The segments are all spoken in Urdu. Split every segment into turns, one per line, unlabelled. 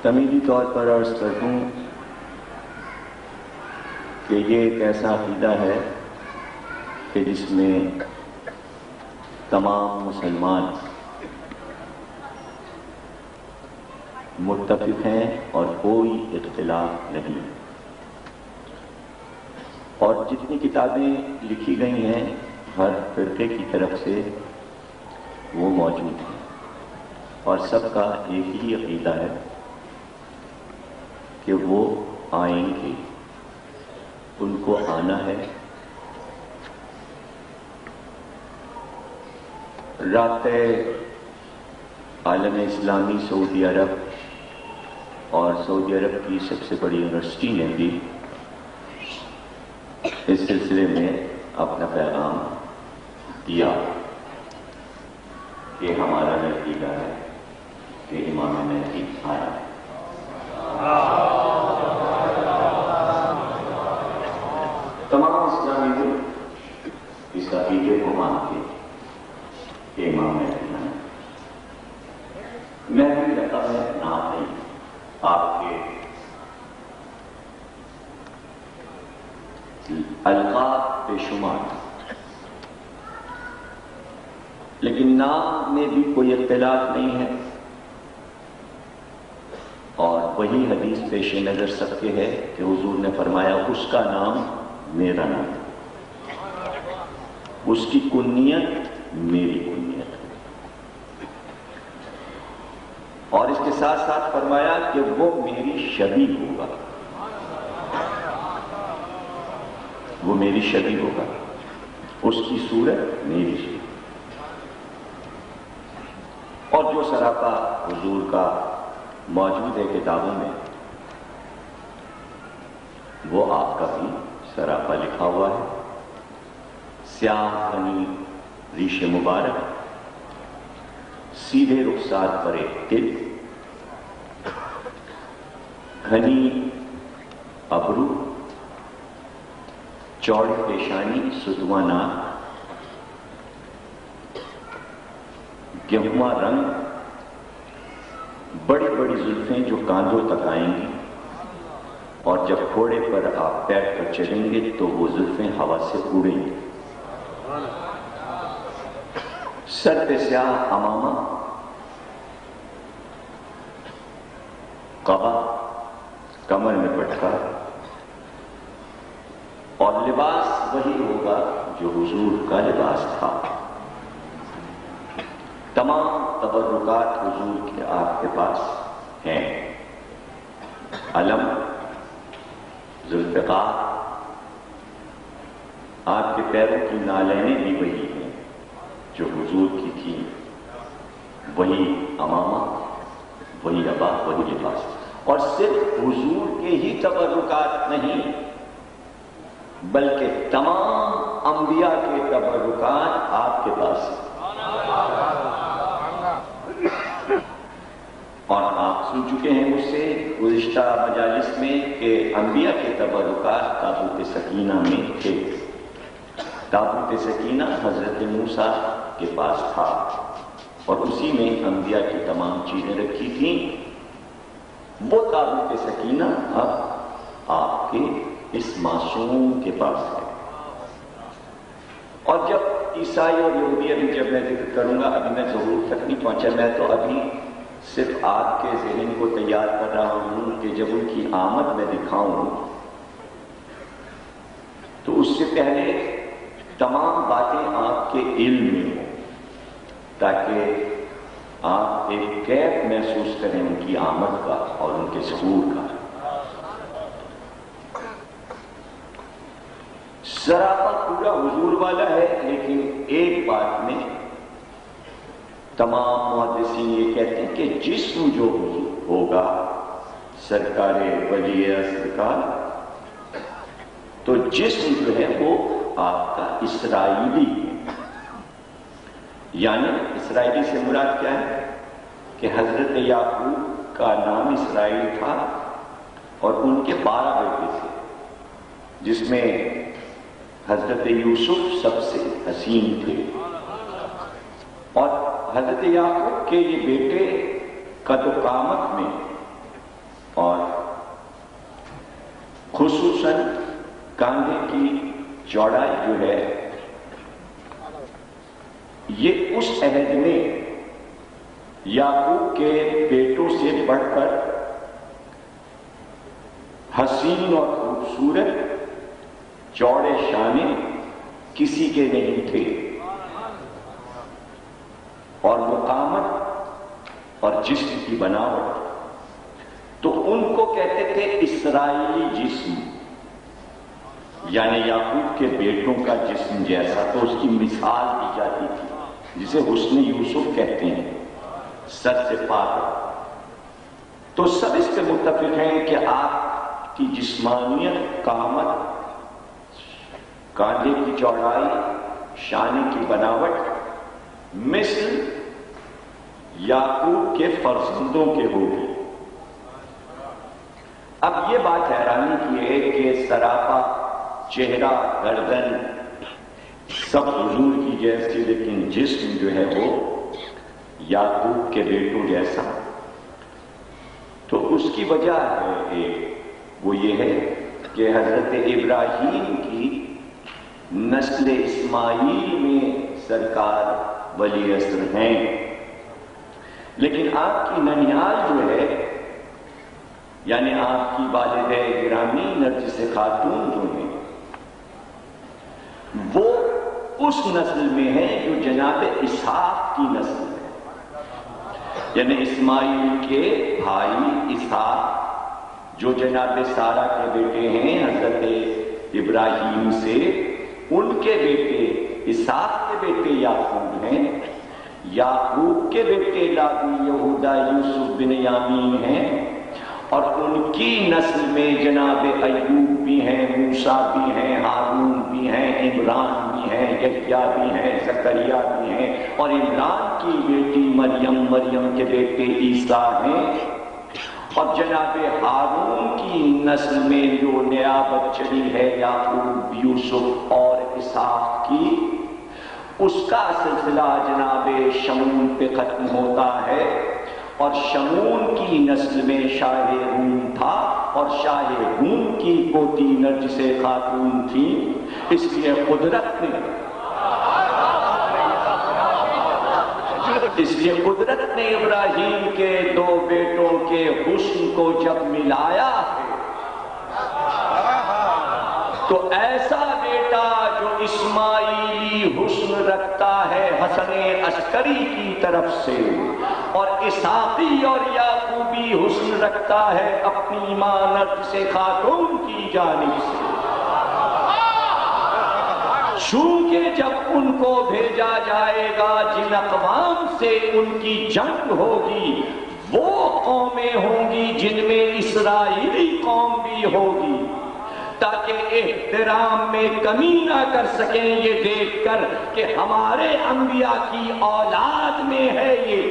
تمہیدی طور پر عرض کر دوں کہ یہ ایک ایسا عقیدہ ہے کہ جس میں تمام مسلمان متفق ہیں اور کوئی اختلاف نہیں، اور جتنی کتابیں لکھی گئی ہیں ہر فرقے کی طرف سے وہ موجود ہیں، اور سب کا ایک ہی عقیدہ ہے کہ وہ آئیں گے، ان کو آنا ہے۔ رابطہ عالم اسلامی سعودی عرب اور سعودی عرب کی سب سے بڑی یونیورسٹی نے بھی اس سلسلے میں اپنا پیغام دیا کہ ہمارا نتیجہ ہے کہ امام مہدی آیا ہے۔ تمام اسلامی ملک اس عقیدے کو مانتے کہ امام مہدی آیا۔ مہدی لقب ہے، نام نہیں، آپ کے القاب بے شمار، لیکن نام میں بھی کوئی اختلاف نہیں ہے، اور وہی حدیث پیش نظر سب کے ہے کہ حضور نے فرمایا اس کا نام میرا نام، اس کی کنیت میری کنیت، اور اس کے ساتھ ساتھ فرمایا کہ وہ میری شبیہ ہوگا، وہ میری شبیہ ہوگا، اس کی صورت میری صورت، اور جو سراپا حضور کا موجود ہے کتابوں میں وہ آپ کا بھی سراپا لکھا ہوا ہے۔ سیاہ غنی ریش مبارک، سیدھے رخسار پر ایک تل، گھنی ابرو، چوڑی پیشانی، ستواں ناک، گہواں رنگ، بڑی بڑی زلفیں جو کاندھوں تک آئیں گی، اور جب گھوڑے پر آپ بیٹھ کر چلیں گے تو وہ زلفیں ہوا سے اڑیں گی۔ سر پہ سیاہ عمامہ، قبا، کمر میں پٹکا، اور لباس وہی ہوگا جو حضور کا لباس تھا۔ تمام تبرکات حضور کے آپ کے پاس ہیں، علم، ذوالفقار، آپ کے پیروں کی نالینیں بھی وہی ہیں جو حضور کی تھی، وہی عمامہ، وہی عبا، وہی لباس، اور صرف حضور کے ہی تبرکات نہیں بلکہ تمام انبیاء کے تبرکات آپ کے پاس ہیں۔ اور آپ سن چکے ہیں مجھ سے گزشتہ مجالس میں کہ انبیاء کے تبرکات تابوت سکینہ میں تھے۔ تابوت سکینہ حضرت موسیٰ کے پاس تھا، اور اسی میں انبیاء کی تمام چیزیں رکھی تھیں۔ وہ تابوت سکینہ اب آپ کے اس معصوم کے پاس ہے۔ اور جب عیسائی اور یہودی، ابھی جب میں ذکر کروں گا، ابھی میں ضرور تک نہیں پہنچا، میں تو ابھی صرف آپ کے ذہن کو تیار کر رہا ہوں کہ جب ان کی آمد میں دکھاؤں تو اس سے پہلے تمام باتیں آپ کے علم میں ہوں، تاکہ آپ ایک کیف محسوس کریں ان کی آمد کا اور ان کے ظہور کا۔ سراپا پورا حضور والا ہے، لیکن ایک بات میں تمام محدثین یہ کہتے ہیں کہ جسم جو ہوگا سرکار ولی اصغر کا، تو جسم جو ہے وہ آپ کا اسرائیلی ہے۔ یعنی اسرائیلی سے مراد کیا ہے کہ حضرت یعقوب کا نام اسرائیل تھا، اور ان کے 12 بیٹے تھے، جس میں حضرت یوسف سب سے حسین تھے، اور حضرت یعقوب کے یہ بیٹے قد و قامت میں چوڑائی جو ہے یہ اس عہد میں یعقوب کے بیٹوں سے بڑھ کر حسین اور خوبصورت چوڑے شانے کسی کے نہیں تھے، اور مقامت اور جسم کی بناوٹ تو ان کو کہتے تھے اسرائیلی جسم، یعنی یعقوب کے بیٹوں کا جسم جیسا، تو اس کی مثال دی جاتی تھی جسے حسن یوسف کہتے ہیں، سر سے پار۔ تو سب اس پہ متفق ہیں کہ آپ کی جسمانیت، قامت، کاندھے کی چوڑائی، شانے کی بناوٹ مثل یعقوب کے فرزندوں کے ہوگی۔ اب یہ بات حیرانی کی ہے کہ سراپا چہرہ، گردن سب حضور کی جیسی، لیکن جسم جو ہے وہ یعقوب کے بیٹوں جیسا۔ تو اس کی وجہ ہے وہ یہ ہے کہ حضرت ابراہیم کی نسل اسماعیل میں سرکار ولی عصر ہیں، لیکن آپ کی ننیال جو ہے، یعنی آپ کی والدہ گرامی نرجس خاتون جو ہیں، وہ اس نسل میں ہے جو جناب اسحاق کی نسل ہے، یعنی اسماعیل کے بھائی اسحاق جو جناب سارہ کے بیٹے ہیں حضرت ابراہیم سے، ان کے بیٹے اسحاق کے بیٹے یعقوب ہیں، یعقوب کے بیٹے لاوی، یہودا، یوسف، بنیامین ہیں، اور ان کی نسل میں جناب ایوب بھی ہیں، موسیٰ بھی ہیں، ہارون بھی ہیں، عمران بھی ہیں، یحییٰ بھی ہیں، زکریا بھی ہیں، اور عمران کی بیٹی مریم، مریم کے بیٹے عیسیٰ ہیں، اور جناب ہارون کی نسل میں جو نیابت چلی ہے یعقوب، یوسف اور اسحاق کی، اس کا سلسلہ جناب شمون پہ ختم ہوتا ہے، اور شمون کی نسل میں شاہ روم تھا، اور شاہ روم کی پوتی نرجس خاتون تھی، اس لیے قدرت نے ابراہیم کے دو بیٹوں کے حسن کو جب ملایا ہے تو ایسا بیٹا جو اسماعیلی حسن رکھتا ہے حسن عسکری کی طرف سے، اور اسحاقی اور یعقوبی حسن رکھتا ہے اپنی ماں نرجس خاتون کی جانب سے، چونکہ جب ان کو بھیجا جائے گا جن اقوام سے ان کی جنگ ہوگی، وہ قومیں ہوں گی جن میں اسرائیلی قوم بھی ہوگی، تاکہ احترام میں کمی نہ کر سکیں یہ دیکھ کر کہ ہمارے انبیاء کی اولاد میں ہے یہ۔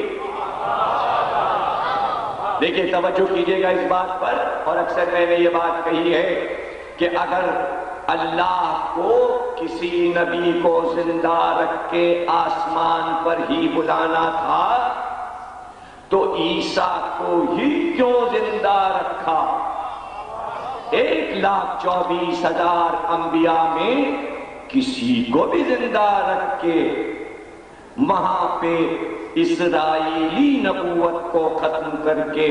دیکھیں، توجہ کیجئے گا اس بات پر، اور اکثر میں نے یہ بات کہی ہے کہ اگر اللہ کو کسی نبی کو زندہ رکھ کے آسمان پر ہی بلانا تھا تو عیسیٰ کو ہی کیوں زندہ رکھا؟ 1,24,000 انبیاء میں کسی کو بھی زندہ رکھ کے وہاں پہ اسرائیلی نبوت کو ختم کر کے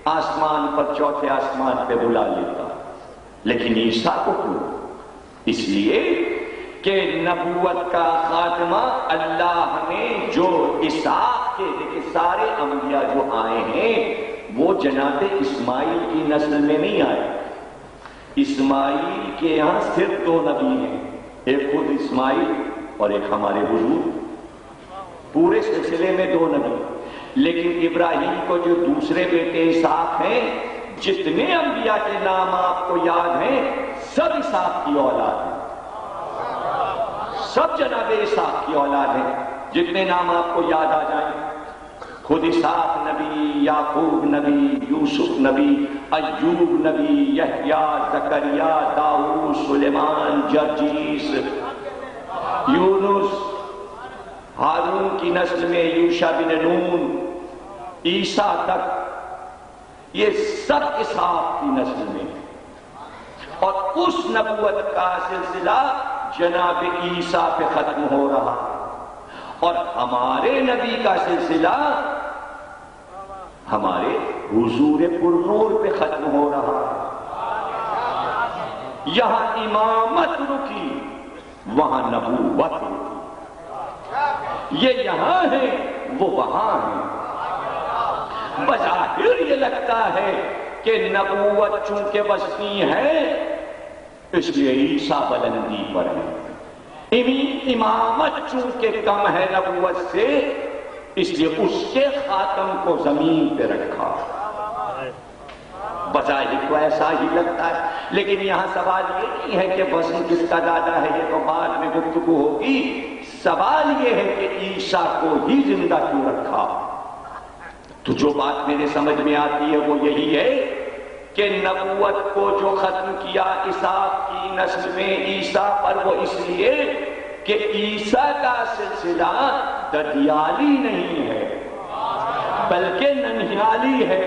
آسمان پر، چوتھے آسمان پہ بلا لیتا، لیکن عیسیٰ کو کیوں؟ اس لیے کہ نبوت کا خاتمہ اللہ نے جو اسحاق کے، دیکھیں سارے انبیاء جو آئے ہیں وہ جناب اسماعیل کی نسل میں نہیں آئے، اسماعیل کے یہاں صرف 2 نبی ہیں، ایک خود اسماعیل اور ایک ہمارے حضور، پورے سلسلے میں 2 نبی، لیکن ابراہیم کو جو دوسرے بیٹے اسحاق ہیں، جتنے انبیاء کے نام آپ کو یاد ہیں سب اسحاق کی اولاد ہیں، سب جناب اسحاق کی اولاد ہیں، جتنے نام آپ کو یاد آ جائیں، خود اسحاق نبی، یعقوب نبی، یوسف نبی، ایوب نبی، یحییٰ، زکریا، داؤد، سلیمان، جرجیس، یونس، ہارون کی نسل میں یوشع بن نون، عیسیٰ تک، یہ سب اسحاق کی نسل میں، اور اس نبوت کا سلسلہ جناب عیسیٰ پہ ختم ہو رہا اور ہمارے نبی کا سلسلہ ہمارے حضور پر نور پہ ختم ہو رہا ہے۔ یہاں امامت رکی، وہاں نبوت رکی، یہ یہاں ہے وہ وہاں ہے۔ بظاہر یہ لگتا ہے کہ نبوت چونکہ وسطی ہے اس لیے عیسیٰ بلندی پر ہے، امامت چونکہ کم ہے نبوت سے اس لیے اس کے خاتم کو زمین پہ رکھا۔ بظاہر تو ایسا ہی لگتا ہے، لیکن یہاں سوال یہ نہیں ہے کہ وزن کس کا زیادہ ہے، یہ تو بعد میں گفتگو ہوگی۔ سوال یہ ہے کہ عیسیٰ کو ہی زندہ کیوں رکھا؟ تو جو بات میرے سمجھ میں آتی ہے وہ یہی ہے کہ نبوت کو جو ختم کیا اسحاق کی نسل میں عیسیٰ پر، وہ اس لیے کہ عیسیٰ کا سلسلہ ددیالی نہیں ہے بلکہ ننہیالی ہے۔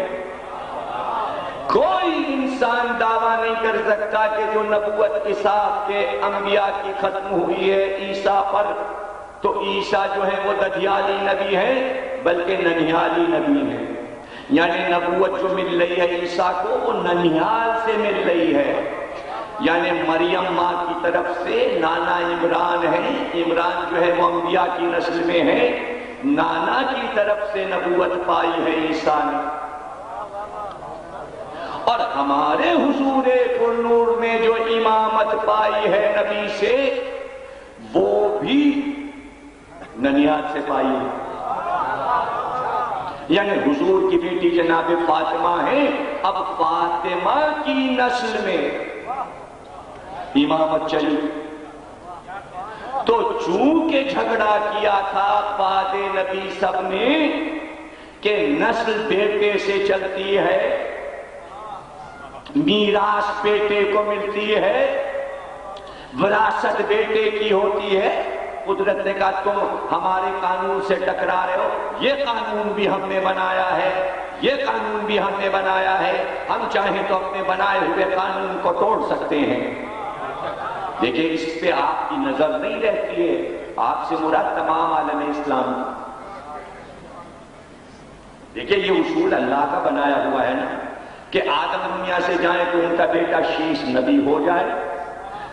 کوئی انسان دعویٰ نہیں کر سکتا کہ جو نبوت اسحاق کے انبیاء کی ختم ہوئی ہے عیسیٰ پر، تو عیسیٰ جو ہے وہ ددیالی نبی ہے بلکہ ننہیالی نبی ہے۔ یعنی نبوت جو مل رہی ہے عیسیٰ کو وہ ننہیال سے مل رہی ہے، یعنی مریم ماں کی طرف سے نانا عمران ہے، عمران جو ہے وہ انبیاء کی نسل میں ہے، نانا کی طرف سے نبوت پائی ہے عیسیٰ نے۔ اور ہمارے حضور پر نور میں جو امامت پائی ہے نبی سے وہ بھی ننہیال سے پائی ہے، یعنی حضور کی بیٹی جناب فاطمہ ہے، اب فاطمہ کی نسل میں امامت چلی۔ تو چونکہ جھگڑا کیا تھا بعد نبی سب نے کہ نسل بیٹے سے چلتی ہے، میراث بیٹے کو ملتی ہے، وراثت بیٹے کی ہوتی ہے، قدرت نے کہا تم ہمارے قانون سے ٹکرا رہے ہو، یہ قانون بھی ہم نے بنایا ہے، یہ قانون بھی ہم نے بنایا ہے، ہم چاہیں تو اپنے بنائے ہوئے قانون کو توڑ سکتے ہیں۔ دیکھیں اس پہ آپ کی نظر نہیں رہتی ہے، آپ سے مراد تمام عالم اسلام۔ دیکھیں یہ اصول اللہ کا بنایا ہوا ہے نا کہ آدم دنیا سے جائیں تو ان کا بیٹا شیش نبی ہو جائے،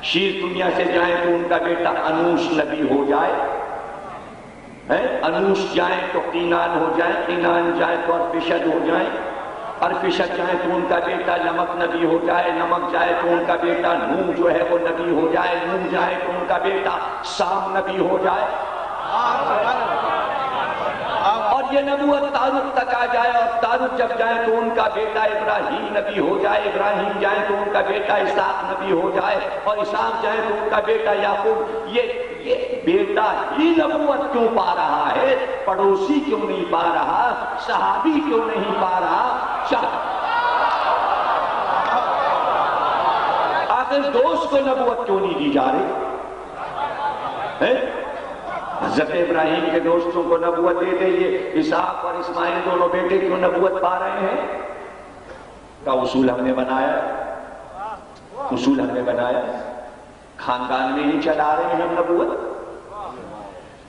شیش دنیا سے جائیں تو ان کا بیٹا انوش نبی ہو جائے، انوش جائیں تو قینان ہو جائے، قینان جائیں تو ارفشد ہو جائیں، ارفشد جائیں تو ان کا بیٹا نمک نبی ہو جائے، نمک جائے تو ان کا بیٹا نوح جو ہے وہ نبی ہو جائے، نوح جائے تو ان کا بیٹا سام نبی ہو جائے، اور یہ نبوت تاروت تک آ جائے، اور تاروت جب جائے تو ان کا بیٹا ابراہیم نبی ہو جائے، ابراہیم جائے تو ان کا بیٹا اسحاق نبی ہو جائے، اور اسحاق جائے تو ان کا بیٹا یعقوب۔ یہ بیٹا ہی نبوت کیوں پا رہا ہے، پڑوسی کیوں نہیں پا رہا، صحابی کیوں نہیں پا رہا، آخر دوست کو نبوت کیوں نہیں دی جا رہی؟ حضرت ابراہیم کے دوستوں کو نبوت دے دے، یہ اسحاق اور اسماعیل دونوں بیٹے کیوں نبوت پا رہے ہیں؟ کا اصول ہم نے بنایا، اصول ہم نے بنایا، خاندان میں ہی چلا رہے ہیں ہم نبوت۔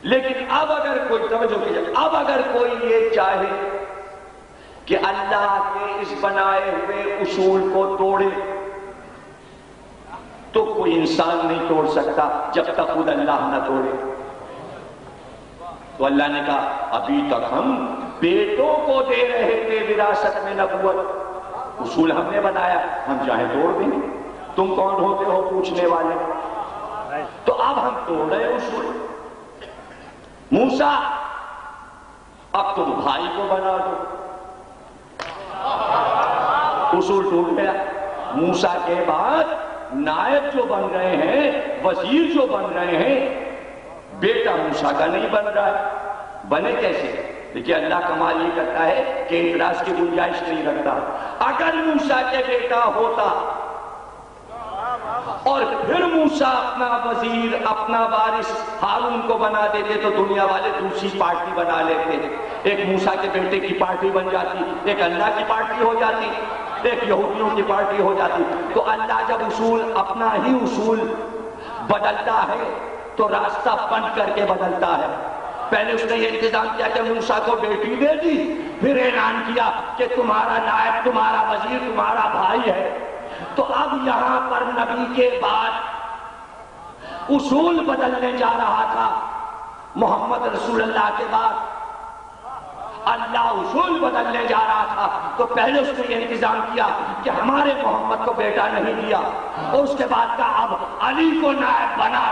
لیکن اب اگر کوئی توجہ کیجئے، اب اگر کوئی یہ چاہے کہ اللہ کے اس بنائے ہوئے اصول کو توڑے تو کوئی انسان نہیں توڑ سکتا جب تک خود اللہ نہ توڑے۔ تو اللہ نے کہا ابھی تک ہم بیٹوں کو دے رہے تھے وراثت میں نبوت، اصول ہم نے بنایا، ہم چاہے توڑ دیں، تم کون ہوتے ہو پوچھنے والے؟ تو اب ہم توڑ رہے اصول۔ موسیٰ اب تم بھائی کو بنا دو، اصول ٹوٹ گیا۔ موسیٰ کے بعد نائب جو بن رہے ہیں، وزیر جو بن رہے ہیں، بیٹا موسیٰ کا نہیں بن رہا ہے، بنے کیسے؟ دیکھیے اللہ کمال یہ کرتا ہے کہ اعتراض کی گنجائش نہیں رکھتا۔ اگر موسیٰ کے بیٹا ہوتا اور پھر موسیٰ اپنا وزیر اپنا وارث ہارون کو بنا دیتے تو دنیا والے دوسری پارٹی بنا لیتے، ایک موسیٰ کے بیٹے کی پارٹی بن جاتی، ایک اللہ کی پارٹی ہو جاتی، ایک یہودیوں کی پارٹی ہو جاتی۔ تو اللہ جب اصول اپنا ہی اصول بدلتا ہے تو راستہ بند کر کے بدلتا ہے. پہلے اس نے یہ انتظام کیا کہ موسیٰ کو بیٹی دے دی، پھر اعلان کیا کہ تمہارا نائب، تمہارا وزیر، تمہارا بھائی ہے. تو اب یہاں پر نبی کے بعد اصول بدلنے جا رہا تھا. محمد رسول اللہ کے بعد اللہ اصول بدلنے جا رہا تھا. تو پہلے اس نے یہ انتظام کیا کہ ہمارے محمد کو بیٹا نہیں دیا، اور اس کے بعد کہا اب علی کو نائب بنا.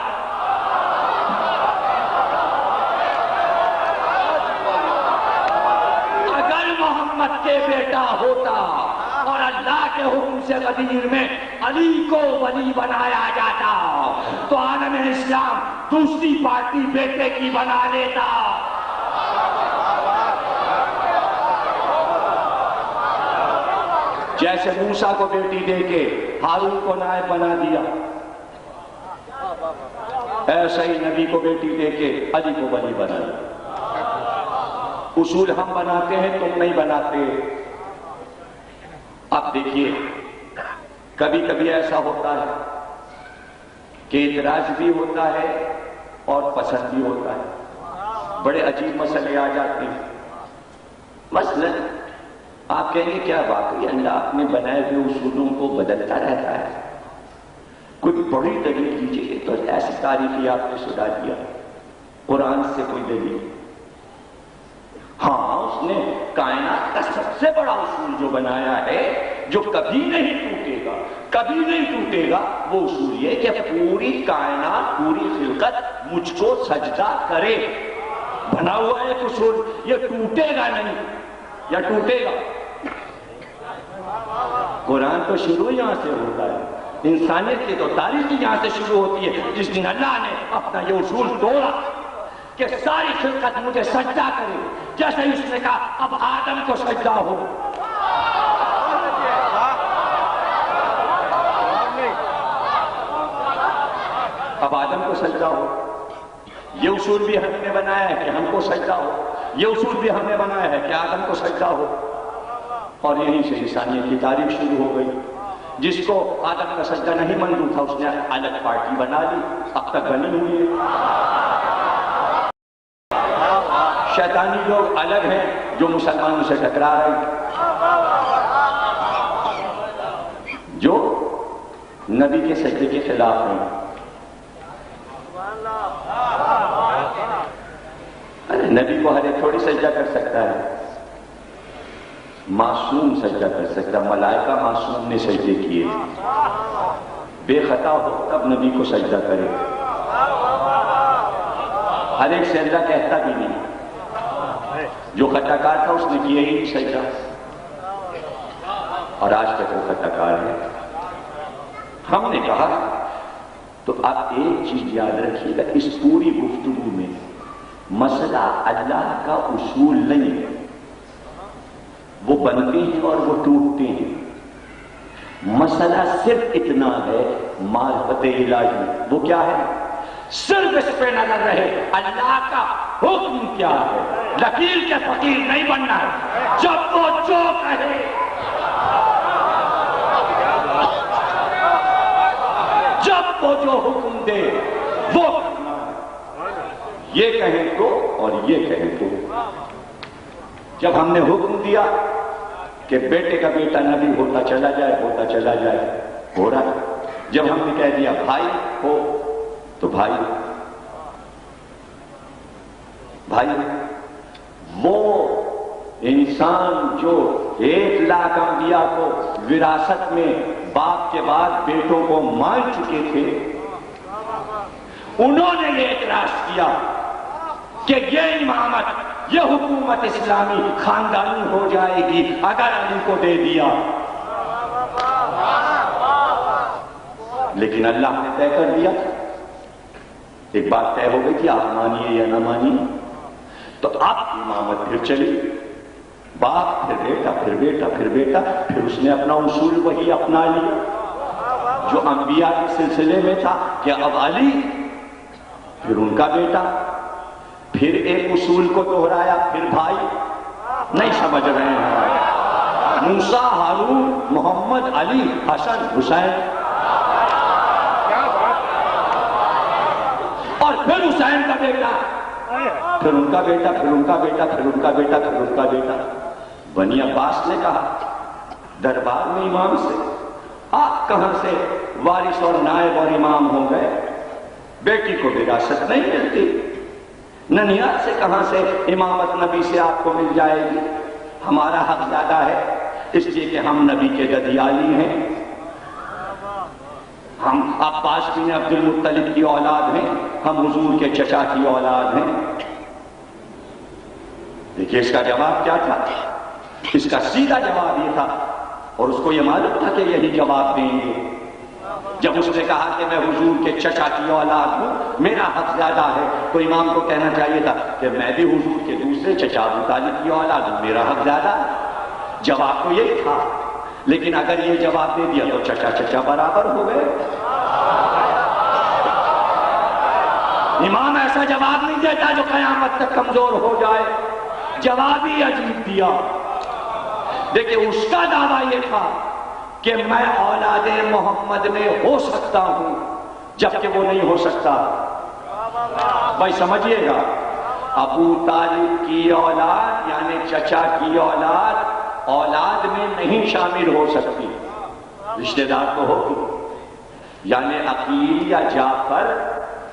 اگر محمد کے بیٹا ہوتا اور اللہ کے حکم سے غدیر میں علی کو ولی بنایا جاتا تو عالم اسلام دوسری پارٹی بیٹے کی بنا لیتا. جیسے موسیٰ کو بیٹی دے کے ہارون کو نائب بنا دیا، ایسے ہی نبی کو بیٹی دے کے علی کو ولی بنا دیا. اصول ہم بناتے ہیں، تم نہیں بناتے. اب دیکھیے کبھی کبھی ایسا ہوتا ہے کہ اعتراض بھی ہوتا ہے اور پسند بھی ہوتا ہے. بڑے عجیب مسئلے آ جاتے ہیں. مثلا آپ کہیں گے کیا واقعی اللہ اپنے بنائے ہوئے اصولوں کو بدلتا رہتا ہے؟ کوئی بڑی دلیل دیجیے. تو ایسی تعریفی آپ نے سنا دیا. قرآن سے کوئی دلیل؟ ہاں، اس نے کائنات کا سب سے بڑا اصول جو بنایا ہے، جو کبھی نہیں ٹوٹے گا، کبھی نہیں ٹوٹے گا، وہ اصول یہ کہ پوری کائنات، پوری خلقت مجھ کو سجدہ کرے. بنا ہوا ایک اصول، یہ ٹوٹے گا نہیں یا ٹوٹے گا؟ قرآن تو شروع یہاں سے ہوتا ہے. انسانیت کی تو تاریخ یہاں سے شروع ہوتی ہے. جس دن اللہ نے اپنا یہ اصول توڑا کہ ساری خلقت مجھے سجدہ کرے، جیسے اس نے کہا اب آدم کو سجدہ ہو. اب آدم کو سجدہ ہو. یہ اصول بھی ہم نے بنایا ہے کہ ہم کو سجدہ ہو. یہ اصول بھی ہم نے بنایا ہے کہ آدم کو سجدہ ہو. اور یہیں سے انسانیت کی تاریخ شروع ہو گئی. جس کو آدم کا سجدہ نہیں منظور تھا اس نے الگ پارٹی بنا لی، اب تک بنی ہوئی ہے. شیطانی لوگ الگ ہیں جو مسلمانوں سے ٹکرا رہے ہیں، جو نبی کے سجدے کے خلاف ہیں. نبی کو ہر ایک تھوڑی سجدہ کر سکتا ہے. معصوم سجدہ کر سکتا. ملائکہ معصوم نے سجدے کیے. بے خطا ہو تب نبی کو سجدہ کرے. ہر ایک سے اللہ کہتا بھی نہیں. جو خطا کار تھا اس نے کیا ہی نہیں سجدہ، اور آج تک وہ خطا کار ہے. ہم نے کہا تو آپ ایک چیز یاد رکھیے گا، اس پوری گفتگو میں مسئلہ اللہ کا اصول نہیں ہے. وہ بنتے ہیں اور وہ ٹوٹتے ہیں. مسئلہ صرف اتنا ہے معرفت الہی. وہ کیا ہے؟ صرف اس پہ نظر رہے اللہ کا حکم کیا ہے. لکیر کے فقیر نہیں بننا ہے. جب وہ جو کہے، جب وہ جو حکم دے وہ کرنا ہے. یہ کہیں تو اور یہ کہیں تو. جب ہم نے حکم دیا کہ بیٹے کا بیٹا نبی ہوتا چلا جائے، ہوتا چلا جائے، ہو رہا ہے. جب ہم نے کہہ دیا بھائی ہو تو بھائی بھائی. وہ انسان جو 1,00,000 انبیاء کو وراثت میں باپ کے بعد بیٹوں کو مان چکے تھے، انہوں نے یہ اعتراض کیا کہ یہ امامت، یہ حکومت اسلامی خاندانی ہو جائے گی اگر علی کو دے دیا. لیکن اللہ نے طے کر دیا. ایک بات طے ہو گئی کہ آپ مانیے یا نہ مانیے. تو آپ کی امامت پھر چلی. باپ، پھر بیٹا، پھر بیٹا، پھر بیٹا. پھر اس نے اپنا اصول وہی اپنا لیا جو انبیاء کے سلسلے میں تھا کہ اب علی، پھر ان کا بیٹا. پھر ایک اصول کو دہرایا، پھر بھائی. نہیں سمجھ رہے ہیں؟ موسیٰ، ہارون، محمد، علی، حسن، حسین. پھر حسین کا بیٹا، پھر ان کا بیٹا، پھر ان کا بیٹا، پھر ان کا بیٹا، پھر ان کا بیٹا۔ بنی عباس نے کہا دربار میں امام سے آپ کہاں سے وارث اور نائب اور امام ہو گئے؟ بیٹی کو وراثت نہیں ملتی، ننھیال سے کہاں سے امامت نبی سے آپ کو مل جائے گی؟ ہمارا حق زیادہ ہے اس لیے کہ ہم نبی کے ددیالی ہیں، ہم عباس بن عبد المطلب کی اولاد ہیں، ہم حضور کے چچا کی اولاد ہیں۔ دیکھیے اس کا جواب کیا تھا، اس کا سیدھا جواب یہ تھا، اور اس کو یہ معلوم تھا کہ یہی جواب دیں گے۔ جب اس نے کہا کہ میں حضور کے چچا کی اولاد ہوں، میرا حق زیادہ ہے، تو امام کو کہنا چاہیے تھا کہ میں بھی حضور کے دوسرے چچا ابو طالب کی اولاد ہوں، میرا حق زیادہ ہے۔ جواب تو یہی تھا، لیکن اگر یہ جواب دے دیا تو چچا چچا برابر ہو گئے۔ امام ایسا جواب نہیں دیتا جو قیامت تک کمزور ہو جائے، جواب ہی عجیب دیا۔ دیکھیں اس کا دعویٰ یہ تھا کہ میں اولاد محمد میں ہو سکتا ہوں، جبکہ وہ نہیں ہو سکتا۔ بھائی سمجھیے گا، ابو طالب کی اولاد یعنی چچا کی اولاد اولاد میں نہیں شامل ہو سکتی، رشتہ دار تو ہوگی، یعنی عقیل یا جعفر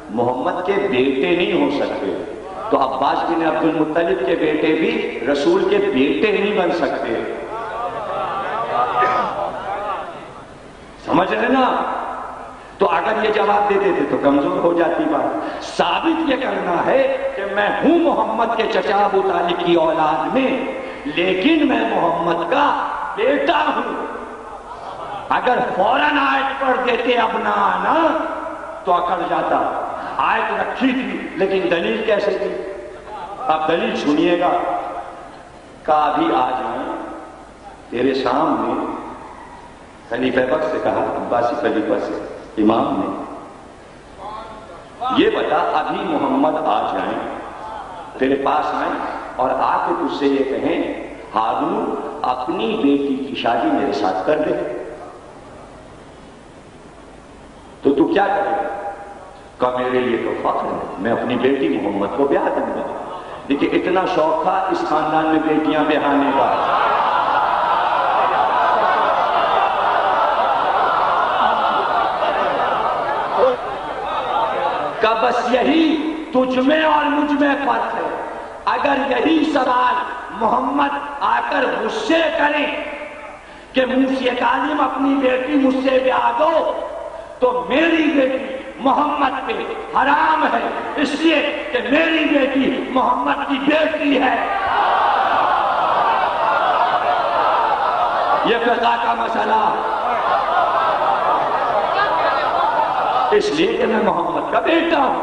محمد کے بیٹے نہیں ہو سکتے، تو عباس بن عبد المطلب کے بیٹے بھی رسول کے بیٹے نہیں بن سکتے۔ سمجھ رہے نا؟ تو اگر یہ جواب دے دیتے تو کمزور ہو جاتی بات۔ ثابت یہ کرنا ہے کہ میں ہوں محمد کے چچا ابو طالب کی اولاد میں، لیکن میں محمد کا بیٹا ہوں۔ اگر فوراً آیت پڑھ دیتے ابنانا تو اکڑ جاتا، آیت رکھی تھی لیکن دلیل کیسے تھی؟ اب دلیل سنیے گا۔ کہا ابھی آ جائیں تیرے سامنے، خلیفہ وقت سے کہا، عباسی خلیفہ سے، امام نے یہ بتا ابھی محمد آ جائیں تیرے پاس آئیں اور آ کے تجھ سے یہ کہیں ہارون اپنی بیٹی کی شادی میرے ساتھ کر دے، تو کیا کرے گا؟ کہا میرے لیے تو فخر ہے، میں اپنی بیٹی محمد کو بیاہ دوں گا۔ دیکھیں اتنا شوق تھا اس خاندان میں بیٹیاں بیاہنے کا۔ کہ بس یہی تجھ میں اور مجھ میں فرق ہے، اگر یہی سوال محمد آ کر مجھ سے کریں کہ موسی کاظم اپنی بیٹی مجھ سے بیاہ دو، تو میری بیٹی محمد پہ حرام ہے، اس لیے کہ میری بیٹی محمد کی بیٹی ہے۔ یہ فقہ کا مسئلہ، اس لیے کہ میں محمد کا بیٹا ہوں۔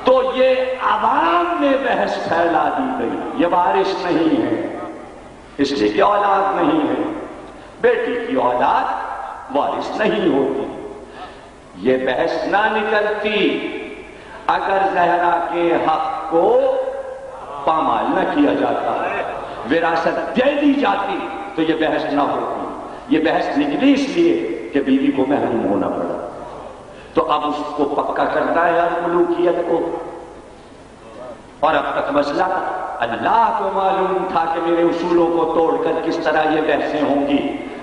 تو یہ عوام میں بحث پھیلا دی گئی، یہ وارث نہیں ہے، اس لیے کہ اولاد نہیں ہے، بیٹی کی اولاد وارث نہیں ہوتی۔ یہ بحث نہ نکلتی اگر زہرا کے حق کو پامال نہ کیا جاتا، وراثت دے دی جاتی تو یہ بحث نہ ہوتی۔ یہ بحث نکلی اس لیے کہ بیوی کو محروم ہونا پڑا، تو اب اس کو پکا کرتا ہے ہر ملوکیت کو۔ اور اب تک مسئلہ اللہ کو معلوم تھا کہ میرے اصولوں کو توڑ کر کس طرح یہ بحثیں ہوں گی،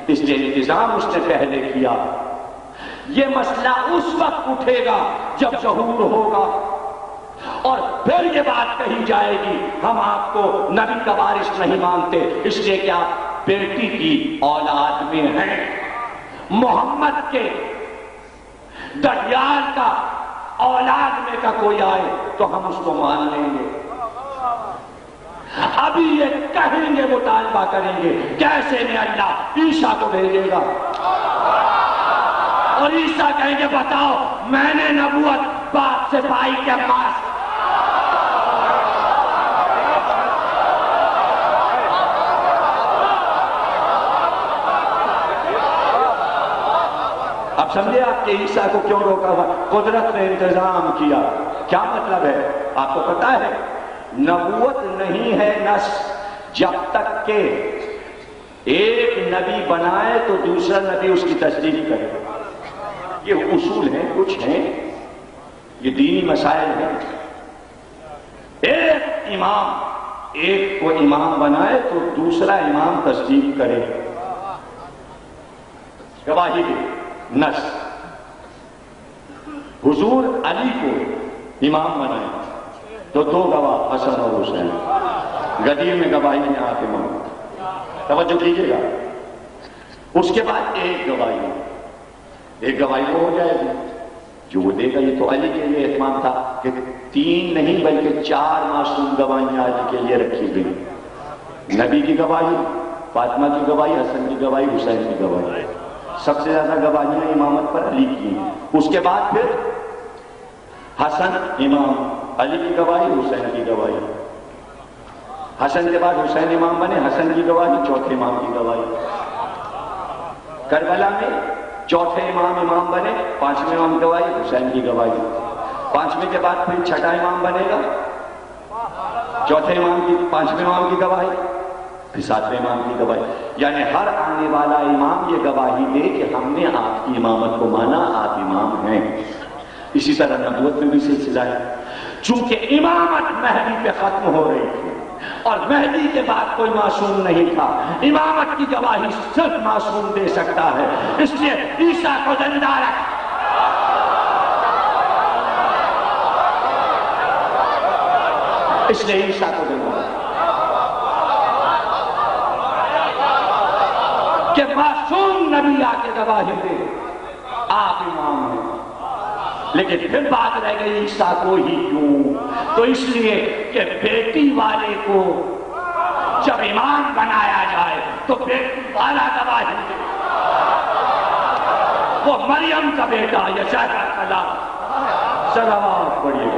اس لیے انتظام اس نے پہلے کیا۔ یہ مسئلہ اس وقت اٹھے گا جب ظہور ہوگا، اور پھر یہ بات کہی جائے گی ہم آپ کو نبی کا وارث نہیں مانتے، اس لیے کہ آپ بیٹی کی اولاد میں ہیں، محمد کے دجال کا اولاد میں کا کوئی آئے تو ہم اس کو مان لیں گے۔ ابھی یہ کہیں گے، مطالبہ کریں گے کیسے میں اللہ عیسیٰ کو بھیجے گا، اور عیسیٰ کہیں گے بتاؤ میں نے نبوت باپ سے پائی کے پاس۔ اب سمجھے آپ کہ عیسیٰ کو کیوں روکا ہوا؟ قدرت نے انتظام کیا۔ کیا مطلب ہے؟ آپ کو پتا ہے نبوت نہیں ہے نص جب تک کہ ایک نبی بنائے تو دوسرا نبی اس کی تصدیق کرے. یہ اصول ہیں، کچھ ہیں، یہ دینی مسائل ہیں. ایک امام ایک کو امام بنائے تو دوسرا امام تصدیق کرے، گواہی دے. نص حضور علی کو امام بنائے تو دو گواہ حسن اور حسین غدیر میں گواہی میں آ کے مانگو. توجہ کیجیے گا. اس کے بعد ایک گواہی وہ ہو جائے گی جو وہ دے گا. یہ تو علی کے لیے اہتمام تھا کہ 3 نہیں بلکہ 4 معصوم گواہیاں علی کے لیے رکھی گئی. نبی کی گواہی، فاطمہ کی گواہی، حسن کی گواہی، حسین کی گواہی. سب سے زیادہ گواہیاں امامت پر علی کی. اس کے بعد پھر حسن امام، علی کی گواہی، حسین کی گواہی. حسن کے بعد حسین امام بنے، حسن کی گواہی، چوتھے امام کی گواہی. کربلا میں چوتھے امام بنے، 5ویں امام گواہی، حسین کی گواہی. 5ویں کے بعد پھر چھٹا امام بنے گا، چوتھے امام کی، 5ویں امام کی گواہی، پھر 7ویں امام کی گواہی. یعنی ہر آنے والا امام یہ گواہی دے کہ ہم نے آپ کی امامت کو مانا، آپ امام ہیں. اسی طرح نبوت میں بھی سلسلہ ہے. چونکہ امامت مہدی پہ ختم ہو رہی تھی اور مہدی کے بعد کوئی معصوم نہیں تھا، امامت کی گواہی صرف معصوم دے سکتا ہے. اس لیے عیسیٰ کو زندہ رکھ. اس لیے عیسیٰ کو زندہ رکھ کہ معصوم نبی آ کے گواہی دے آپ امام ہیں. لیکن پھر بات رہ گئی عیسیٰ کو ہی کیوں؟ تو اس لیے کہ بیٹی والے کو جب امام بنایا جائے تو بیٹی والا گواہی دے. وہ مریم کا بیٹا یسوع کا کلام. صلوات پڑھیے.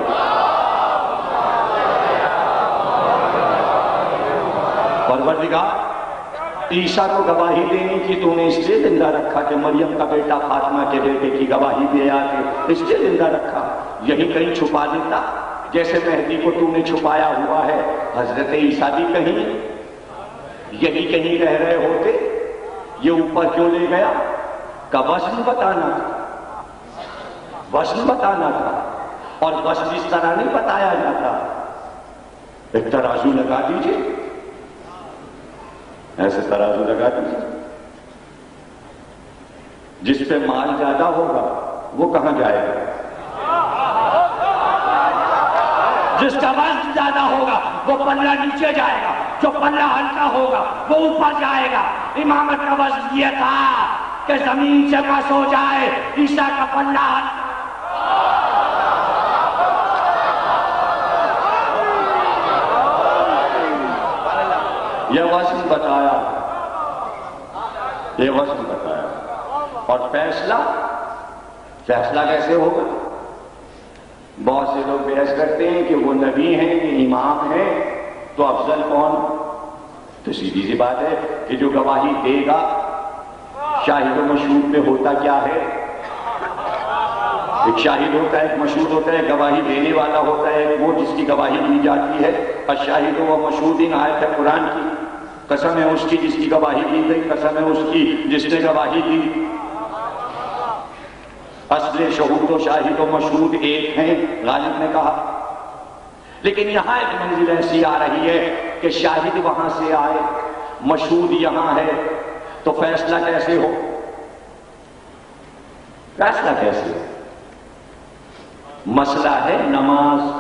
پروردگار عیسیٰ کو گواہی دینی کی تو نے اس لیے زندہ رکھا کہ مریم کا بیٹا فاطمہ کے بیٹے کی گواہی دے آ کے اس لیے زندہ رکھا. یہی کہیں چھپا دیتا جیسے مہدی کو تو نے چھپایا ہوا ہے. حضرت عیسیٰ بھی کہیں یہی کہیں رہ رہے ہوتے. یہ اوپر کیوں لے گیا؟ کا وزن بتانا تھا اور وزن اس طرح نہیں بتایا جاتا. ایک ترازو لگا دیجیے، ایسے ترازو لگا دیجیے. جس پہ مال زیادہ ہوگا وہ کہاں جائے گا؟ جس کا وزن زیادہ ہوگا وہ پلہ نیچے جائے گا، جو پلہ ہلکا ہوگا وہ اوپر جائے گا. امامت کا وزن یہ تھا کہ زمین سے مس ہو جائے. عیسیٰ کا پلہ ہلکا. یہ وزن بتایا. اور فیصلہ کیسے ہوگا؟ بہت سے لوگ بحث کرتے ہیں کہ وہ نبی ہیں، یہ امام ہیں، تو افضل کون؟ تو سیدھی سی بات ہے کہ جو گواہی دے گا، شاہد و مشہود میں ہوتا کیا ہے؟ ایک شاہد ہوتا ہے، ایک مشہود ہوتا ہے. گواہی دینے والا ہوتا ہے وہ جس کی گواہی دی جاتی ہے. الشاہد و مشہود آیت ہے قرآن کی. قسم ہے اس کی جس کی گواہی دی گئی، قسم ہے اس کی جس نے گواہی دی. اصل شہود و شاہد و مشہود ایک ہیں، غالب نے کہا. لیکن یہاں ایک منزل ایسی آ رہی ہے کہ شاہد وہاں سے آئے، مشہود یہاں ہے، تو فیصلہ کیسے ہو؟ فیصلہ کیسے ہو؟ مسئلہ ہے نماز کا.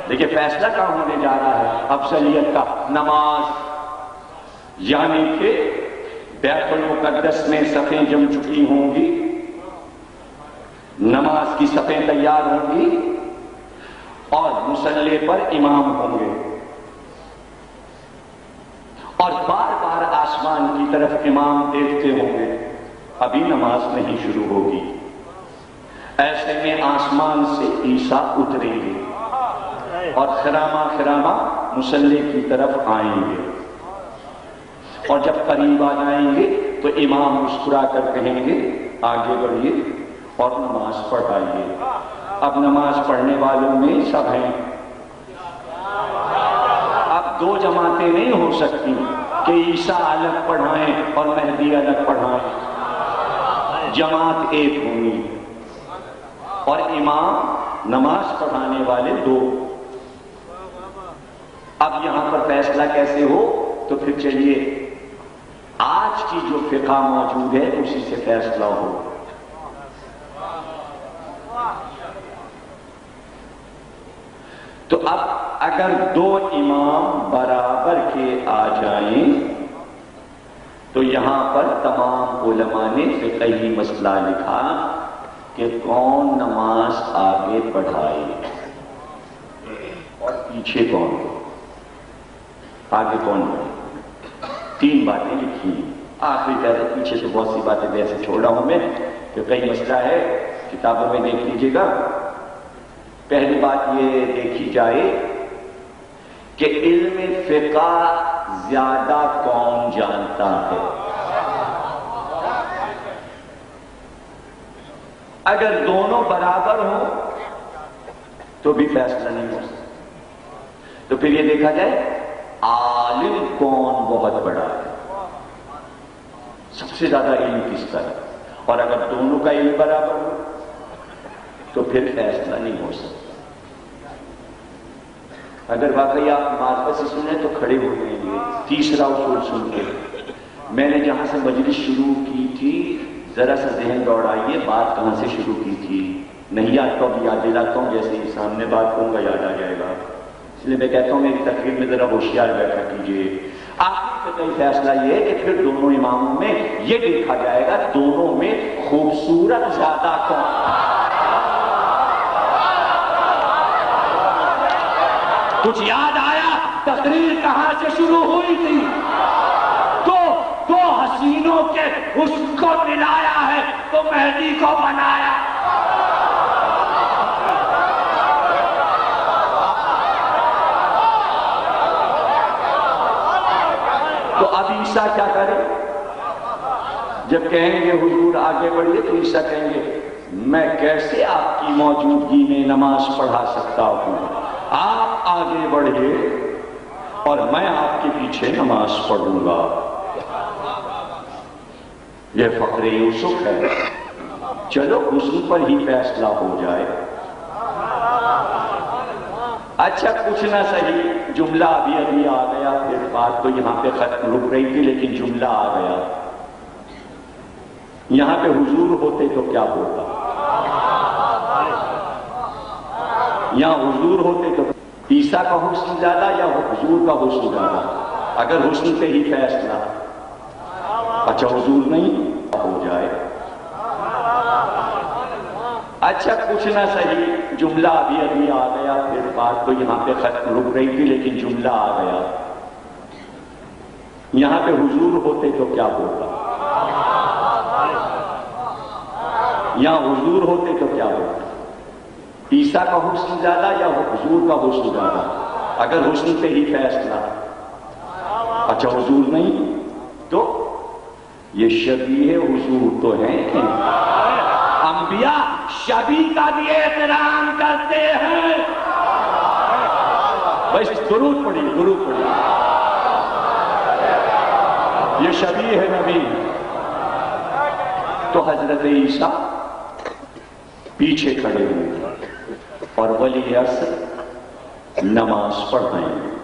دیکھیں فیصلہ کہاں ہونے جا رہا ہے؟ افضلیت کا. نماز، یعنی کہ بیت المقدس میں صفیں جم چکی ہوں گی، نماز کی صفیں تیار ہوں گی اور مصلی پر امام ہوں گے اور بار بار آسمان کی طرف امام دیکھتے ہوں گے. ابھی نماز نہیں شروع ہوگی. ایسے میں آسمان سے عیسیٰ اتریں گے اور خرامہ مصلی کی طرف آئیں گے. اور جب قریب آ جائیں گے تو امام مسکرا کر کہیں گے آگے بڑھیے اور نماز پڑھائیے. اب نماز پڑھنے والوں میں سب ہیں. اب دو جماعتیں نہیں ہو سکتی کہ عیسیٰ الگ پڑھائیں اور مہدی الگ پڑھائیں، جماعت ایک ہونی اور امام نماز پڑھانے والے دو۔ اب یہاں پر فیصلہ کیسے ہو؟ تو پھر چلیے آج کی جو فقہ موجود ہے اسی سے فیصلہ ہو۔ تو اب اگر دو امام برابر کے آ جائیں تو یہاں پر تمام علماء نے فقہی مسئلہ لکھا کہ کون نماز آگے پڑھائے اور پیچھے کون، آگے کون پڑھائے۔ تین باتیں لکھی، آخری کہتے ہیں پیچھے تو بہت سی باتیں ویسے چھوڑا ہوں میں، فقہی مسئلہ ہے، کتابوں میں دیکھ لیجیے گا۔ پہلی بات یہ دیکھی جائے کہ علم فقہ زیادہ کون جانتا ہے۔ اگر دونوں برابر ہوں تو بھی فیصلہ نہیں ہو سکتا، تو پھر یہ دیکھا جائے عالم کون بہت بڑا ہے، سب سے زیادہ علم کس کا ہے، اور اگر دونوں کا علم برابر ہو تو پھر فیصلہ نہیں ہو سکتا۔ اگر واقعی آپ معرفت سے سنیں تو کھڑے ہو جائیں گے۔ تیسرا اصول سن کے میں نے جہاں سے مجلس شروع کی تھی ذرا سا ذہن دوڑائیے، بات کہاں سے شروع کی تھی، نہیں یاد تو اب یاد دلاتا ہوں، جیسے ہی سامنے بات کروں گا یاد آ جائے گا، اس لیے میں کہتا ہوں میری تقریر میں ذرا ہوشیار بیٹھا کیجیے۔ آخری کا فیصلہ یہ ہے کہ پھر دونوں اماموں میں یہ دیکھا جائے گا دونوں میں خوبصورت زیادہ کون۔ کچھ یاد آیا تقریر کہاں سے شروع ہوئی تھی؟ دو حسینوں کے حسن کو ملایا ہے تو مہدی کو بنایا۔ تو اب عیسیٰ کیا کرے؟ جب کہیں گے حضور آگے بڑھیے تو عیسیٰ کہیں گے میں کیسے آپ کی موجودگی میں نماز پڑھا سکتا ہوں، آپ آگے بڑھیے اور میں آپ کے پیچھے نماز پڑھوں گا۔ یہ فخر یوسف ہے، چلو اسی پر ہی فیصلہ ہو جائے۔ اچھا کچھ نہ صحیح، جملہ ابھی آ گیا، پھر بات تو یہاں پہ ختم رک رہی تھی لیکن جملہ آ گیا۔ یہاں پہ حضور ہوتے تو کیا ہوتا؟ یہاں حضور ہوتے تو عیسیٰ کا حسن زیادہ یا حضور کا حسن زیادہ؟ اگر حسن پہ ہی فیصلہ، اچھا حضور نہیں ہو جائے۔ اچھا کچھ نہ صحیح، جملہ ابھی آ گیا، پھر بات تو یہاں پہ ختم رک رہی تھی لیکن جملہ آ گیا۔ یہاں پہ حضور ہوتے تو کیا ہوتا؟ یہاں حضور ہوتے تو کیا ہوتا؟ عیسیٰ کا حسن زیادہ یا حضور کا حسن زیادہ؟ اگر حسن پہ ہی فیصلہ، اچھا حضور نہیں تو یہ شبیہ حضور تو ہیں کہ انبیاء شبیہ کا بھی احترام کرتے ہیں۔ بس درود پڑھی، درود پڑھی، یہ شبیہ ہے نبی۔ تو حضرت عیسیٰ پیچھے کھڑے ہوئے اور ولی عصر نماز پڑھائیں گے۔